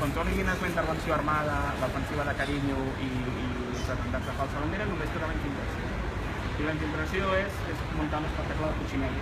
quan tu elimines la intervenció armada, l'ofensiva de Carinyo i els atemptats de falsa bandera, només té una infiltració. I la infiltració és muntar un espectacle de Puccinelli.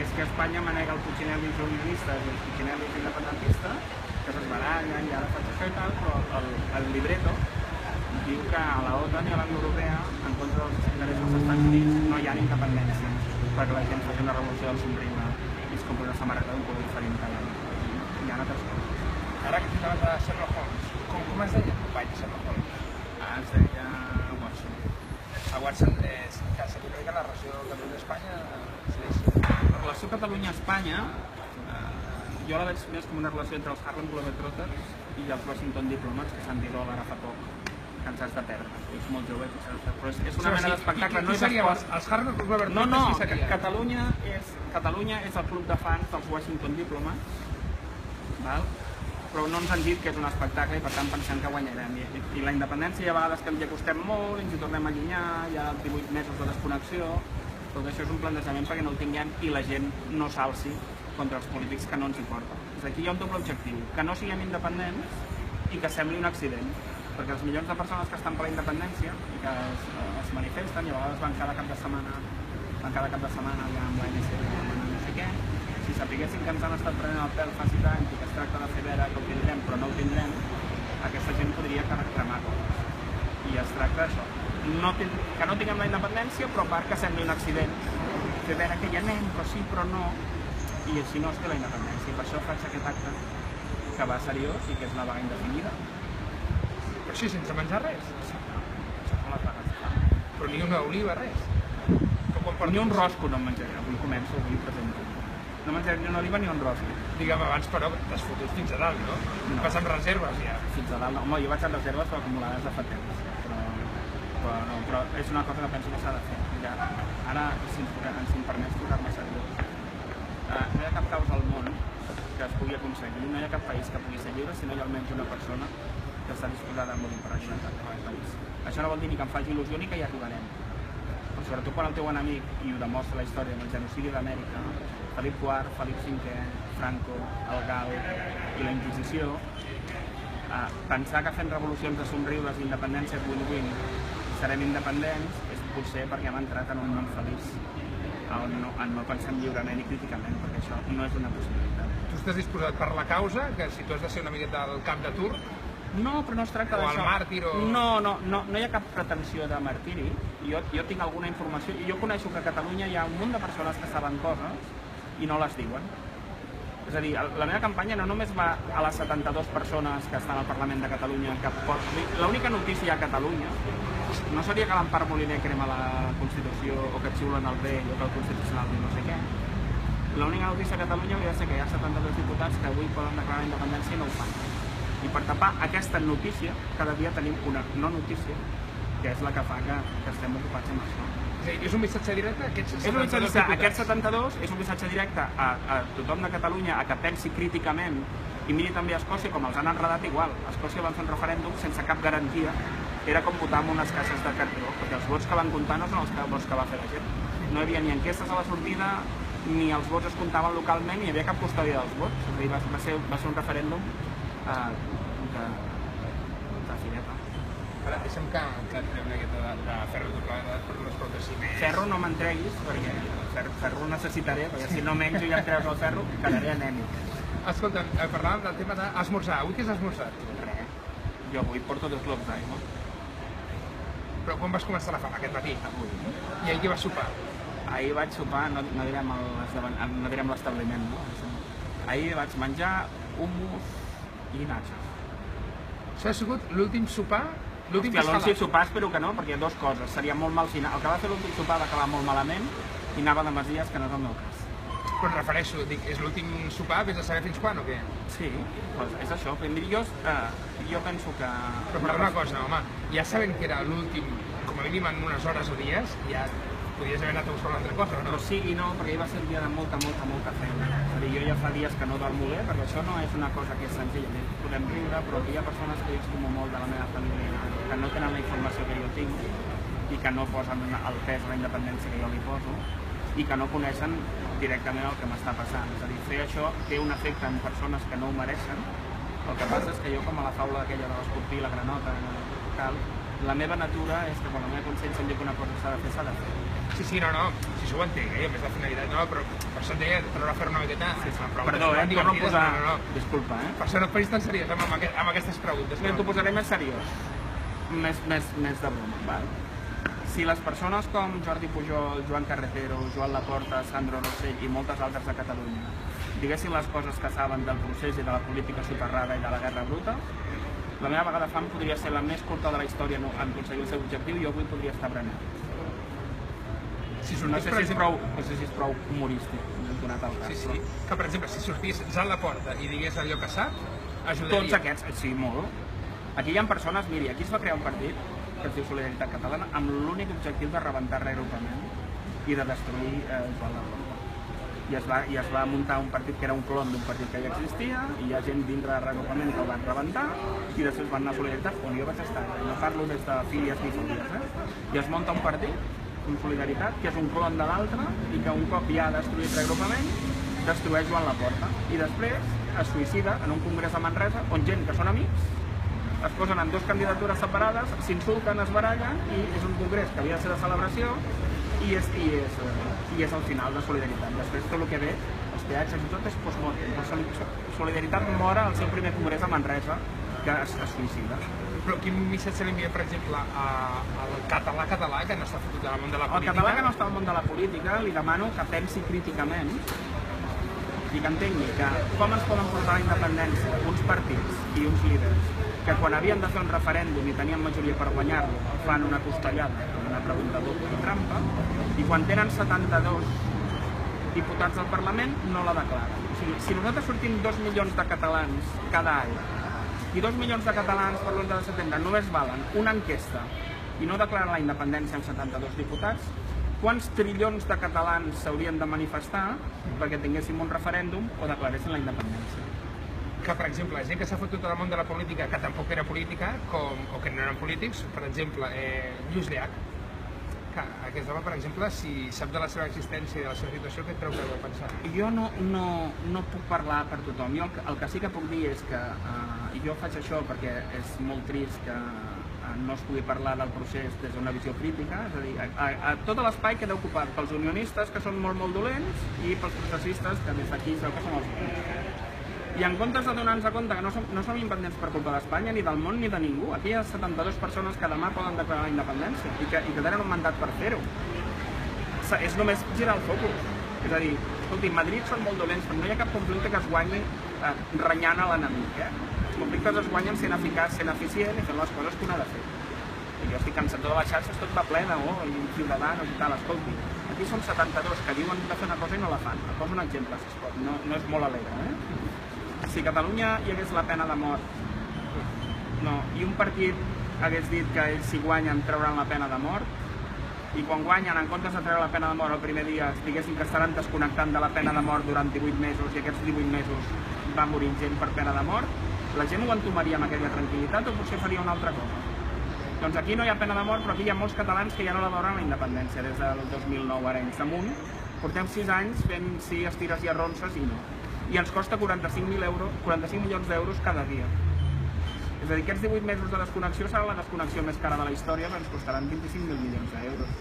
És que Espanya manega el Puccinelli unionista i el Puccinelli independentista, que s'esbarallen i ara faig això i tal, però el libreto diu que a la OTAN i a la Unió Europea, en contra dels interessos dels Estats Units, no hi ha independència, perquè la gent faci una revolució del somriure i es compri una samarreta d'un color diferent cada any. Hi ha altres coses. Ara que citaves a Sherlock Holmes, com es deia el company de Sherlock Holmes? Es deia Watson. A Watson és que se li que la relació Catalunya-Espanya La relació Catalunya-Espanya jo la veig més com una relació entre els Harlem Globetrotters i els Washington Diplomats, que s'han dit ara fa poc, cansats de perdre. És molt jove, però és una mena d'espectacle. Qui seria els Harlem Globetrotters? No, Catalunya és el club de fans dels Washington Diplomats, però no ens han dit que és un espectacle i per tant pensem que guanyarem. I la independència hi ha vegades que ens hi acostem molt, ens hi tornem a allunyar, hi ha 18 mesos de desconnexió, tot això és un plantejament perquè no el tinguem i la gent no s'alci contra els polítics que no ens hi porten. Aquí hi ha un doble objectiu, que no siguem independents i que sembli un accident, perquè els milions de persones que estan per la independència i que es manifesten i a vegades van cada cap de setmana ja amb l'ANC demanant no sé què, si sapiguessin que ens han estat prenent el pèl fa 6 anys i que es tracta de fer veure que ho tindrem però no ho tindrem, aquesta gent podria cremar coses. I es tracta d'això, que no tinguem la independència però a part que sembli un accident, fer veure que hi anem però sí però no, i així no es té la independència. I per això faig aquest acte que va seriós i que és la vaga indefinida. Però sí, sense menjar res? Sí, això són les vagues. Però ni una oliva, res? Ni un rosco no em menjaré, avui començo, avui presento. No menjaré ni una oliva ni un rosco. Digue'm, abans però t'has fotut fins a dalt, no? Vas amb reserves ja. Fins a dalt, home, jo vaig amb reserves però acumulades de fa temps. Però és una cosa que penso que s'ha de fer. Ja, ara, si em permets tocar-me seriós, no hi ha cap causa al món que es pugui aconseguir, no hi ha cap país que pugui ser lliure si no hi ha almenys una persona que està disposada a morir per la llibertat del país. Això no vol dir ni que em faci il·lusió ni que hi arribarem. Però sobretot quan el teu enemic, i ho demostra la història del genocidi d'Amèrica, Felip IV, Felip V, Franco, el Gal i la Inquisició, pensar que fent revolucions de somriures i independències win-win serem independents és potser perquè hem entrat en un món feliç on no pensem lliurement i críticament, perquè això no és una possibilitat. Tu estàs disposat per la causa, que si tu has de ser una miqueta al camp de Tour? No, però no es tracta d'això. O al màrtir o... No hi ha cap pretensió de martiri. Jo tinc alguna informació i jo coneixo que a Catalunya hi ha un munt de persones que saben coses i no les diuen. És a dir, la meva campanya no només va a les 72 persones que estan al Parlament de Catalunya, que l'única notícia a Catalunya no seria que l'Empar Moliner crema la Constitució o que xiulen el rei o que el Constitucional diu no sé què. L'única notícia a Catalunya hauria de ser que hi ha 72 diputats que avui poden declarar la independència i no ho fan. I per tapar aquesta notícia, cada dia tenim una no notícia, que és la que fa que estem ocupats amb això. És a dir, és un missatge directe a aquests 72 diputats? Aquests 72 és un missatge directe a tothom de Catalunya a que pensi críticament i miri també a Escòcia, com els han enredat igual. A Escòcia van fer un referèndum sense cap garantia, era com votar amb unes caixes de cartró, perquè els vots que van comptar no són els vots que va fer la gent. No hi havia ni enquestes a la sortida, ni els vots es comptaven localment, ni hi havia cap custòdia dels vots. És a dir, va ser un referèndum de fireta. Ara, deixa'm que entreu una miqueta de ferro per unes portes i més. Ferro no m'entreguis, perquè ferro necessitaré, perquè si no menjo i em treus el ferro, quedaré anèmic. Escolta, parlàvem del tema d'esmorzar. Avui què has esmorzat? Res. Jo avui porto 2 globs d'aigua. Però quan vas començar la fam? Aquest matí? Avui. I ahir què vas sopar? Ahir vaig sopar, no direm l'establiment, no? Ahir vaig menjar hummus i nachos. Això ha sigut l'últim sopar? Hòstia, l'últim sopar espero que no, perquè hi ha 2 coses. Seria molt mal si... El que va fer l'últim sopar va acabar molt malament i anava de masies, que no és el meu cas. Però em refereixo, dic, és l'últim sopar, vés a saber fins quan o què? Sí, doncs és això. Jo penso que... Però per una cosa, home, ja sabent que era l'últim, com a mínim en unes hores o dies, ja podies haver anat a buscar una altra cosa, no? Però sí i no, perquè ahir va ser un dia de molta feina. És a dir, jo ja fa dies que no dormo bé, perquè això no és una cosa que és senzilla. Podem riure, però hi ha persones que jo estimo molt de la meva família, que no tenen la informació que jo tinc i que no posen el pes a la independència que jo li poso i que no coneixen directament el que m'està passant. És a dir, fer això té un efecte en persones que no ho mereixen El que passa és que jo, com a la faula aquella de l'escorpí, la granota, tal, la meva natura és que quan la meva consciència em diu que una cosa s'ha de fer, s'ha de fer. Sí, sí, no, si això ho entenc, a més de finalitat, no, però per això et deia, per no fer una miqueta... Perdó, per no posar... Disculpa, Per això no et facis tan seriós amb aquestes preguntes. T'ho posaré més seriós, més de broma, val? Si les persones com Jordi Pujol, Joan Carretero, Joan Laporta, Sandro Rossell i moltes altres de Catalunya diguessin les coses que saben del procés i de la política soterrada i de la guerra bruta, la meva vaga de fam podria ser la més curta de la història en aconseguir el seu objectiu i jo avui podria estar berenant. No sé si és prou humorístic, donat el cas. Sí, que per exemple, si sortís Joan Laporta i digués allò que sap, ajudaria. Tots aquests, sí, molt. Aquí hi ha persones, miri, aquí es va crear un partit que es diu Solidaritat Catalana amb l'únic objectiu de rebentar reagrupament i de destruir Joan Laporta. I es va muntar un partit que era un clon d'un partit que ja existia, i hi ha gent dintre de reagrupament que el van rebentar, i després van anar a Solidaritat, on jo vaig estar, no parlo des de filies ni filies, i es munta un partit, un Solidaritat, que és un clon de l'altre, i que un cop ja ha destruït reagrupament, destrueix Joan Laporta. I després es suïcida en un congrés a Manresa, on gent que són amics, es posen en dues candidatures separades, s'insulten, es barallen, i és un congrés que havia de ser de celebració, i és el final de Solidaritat. Després tot el que ve, els peatges i tot és postmortem. Solidaritat mora al seu primer congrés a Manresa, que es suïcida. Però quin missatge li envia, per exemple, al català que no està fotut al món de la política? Al català que no està al món de la política li demano que pensi críticament i que entengui que com ens poden portar a la independència uns partits i uns líders que quan havien de fer un referèndum i tenien majoria per guanyar-lo fan una costellada, una pregunta doble i trampa, i quan tenen 72 diputats al Parlament no la declaren. O sigui, si nosaltres sortim 2 milions de catalans cada any i 2 milions de catalans per l'11 de setembre només valen una enquesta i no declaren la independència amb 72 diputats, quants trilions de catalans s'haurien de manifestar perquè tinguéssim un referèndum o declaressin la independència? Que, per exemple, la gent que s'ha fotut al món de la política, que tampoc era política, o que no eren polítics, per exemple, Lluís Llach, que aquest home, per exemple, si sap de la seva existència i de la seva situació, què creu que heu de pensar? Jo no puc parlar per tothom. Jo el que sí que puc dir és que jo faig això perquè és molt trist que no es pugui parlar del procés des d'una visió crítica, és a dir, tot l'espai queda ocupat pels unionistes, que són molt dolents, i pels processistes, que des d'aquí sabeu que són els bons. I en comptes de donar-nos compte que no som independents per culpa d'Espanya, ni del món, ni de ningú, aquí hi ha 72 persones que demà poden declarar la independència i que tenen un mandat per fer-ho. És només girar el focus. És a dir, escolti, Madrid són molt dolents, però no hi ha cap conflicte que es guanyi renyant a l'enemic. Els conflictes es guanyen sent eficaç, sent eficient i fent les coses que un ha de fer. I jo estic cansat de les xarxes, tot va plena, i Ciudadanos i tal, escolti. Aquí són 72 que diuen de fer una cosa i no la fan. Et poso un exemple, sisplau, no és molt alegre, Si a Catalunya hi hagués la pena de mort, i un partit hagués dit que ells si guanyen trauran la pena de mort, i quan guanyen, en comptes de treure la pena de mort el primer dia, diguessin que estaran desconnectant de la pena de mort durant 18 mesos i aquests 18 mesos va morir gent per pena de mort, la gent ho entomaria amb aquella tranquil·litat o potser faria una altra cosa? Doncs aquí no hi ha pena de mort, però aquí hi ha molts catalans que ja no la veuran la independència des del 2009 ara anys amunt. Portem 6 anys fent sí estires i arronses i no. I ens costa 45 milions d'euros cada dia. És a dir, aquests 18 mesos de desconnexió serà la desconnexió més cara de la història, però ens costaran 25.000 milions d'euros.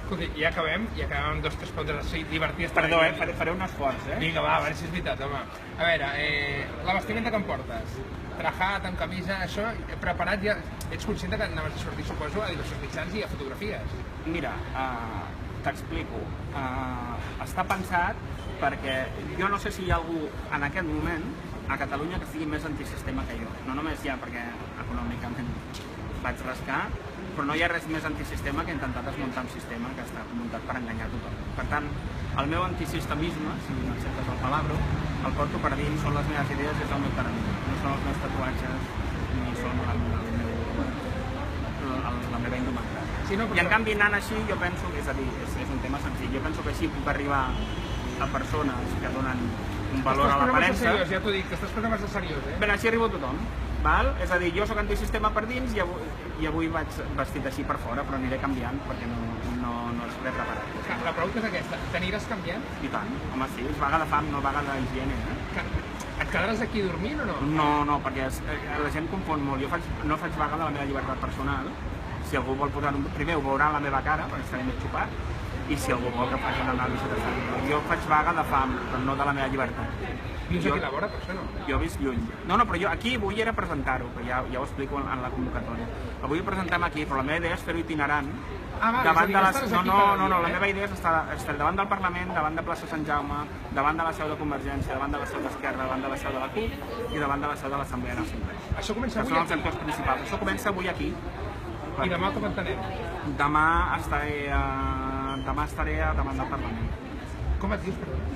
Escolti, ja acabem amb 2 o 3 preguntes així divertides. Perdó, faré un esforç, Vinga, va, a veure si és veritat, home. A veure, la vestimenta que em portes, trajat, amb camisa, això, preparat ja... Ets conscient que anaves a sortir, suposo, a diversos mitjans i a fotografies? Mira, t'explico. Està pensat perquè jo no sé si hi ha algú en aquest moment a Catalunya que sigui més antisistema que jo. No només ja perquè econòmicament vaig rascar, però no hi ha res més antisistema que intentar desmuntar un sistema que està muntat per enganyar tothom. Per tant, el meu antisistemisme, si m'acceptes el palabro, el porto per dir són les meves idees des del meu tarannà. No són els meus tatuatges ni són la meva indumenta. I en canvi, anant així, jo penso que és un tema senzill. Jo penso que així puc arribar a persones que donen un valor a l'aparença. Ja t'ho dic, que estàs posant massa seriós, Bé, així arribo a tothom. És a dir, jo soc antisistema per dins i avui vaig vestit així per fora, però aniré canviant perquè no és res preparat. La pregunta és aquesta, t'aniràs canviant? I tant, home sí, és vaga de fam, no vaga d'higiene. Et quedaràs aquí dormint o no? No, perquè la gent confon molt. Jo no faig vaga de la meva llibertat personal. Si algú vol posar primer ho veurà a la meva cara, perquè estaré més xupat, i si algú vol que faci una anàlisi de fam. Jo faig vaga de fam, però no de la meva llibertat. Vius aquí a la vora, per això no? Jo visc lluny. No, però jo aquí vull era presentar-ho, que ja ho explico en la convocatòria. El vull presentar-me aquí, però la meva idea és fer-ho itinerant. Davant de les... No, la meva idea és estar davant del Parlament, davant de plaça Sant Jaume, davant de la seu de Convergència, davant de la seu d'Esquerra, davant de la seu de la CUP i davant de la seu de l'Assemblea Nacional. Això comença avui són els actors principals. Això comença avui aquí. I demà com entenem? Demà estaré davant del Parlament. Com et dius, perdó?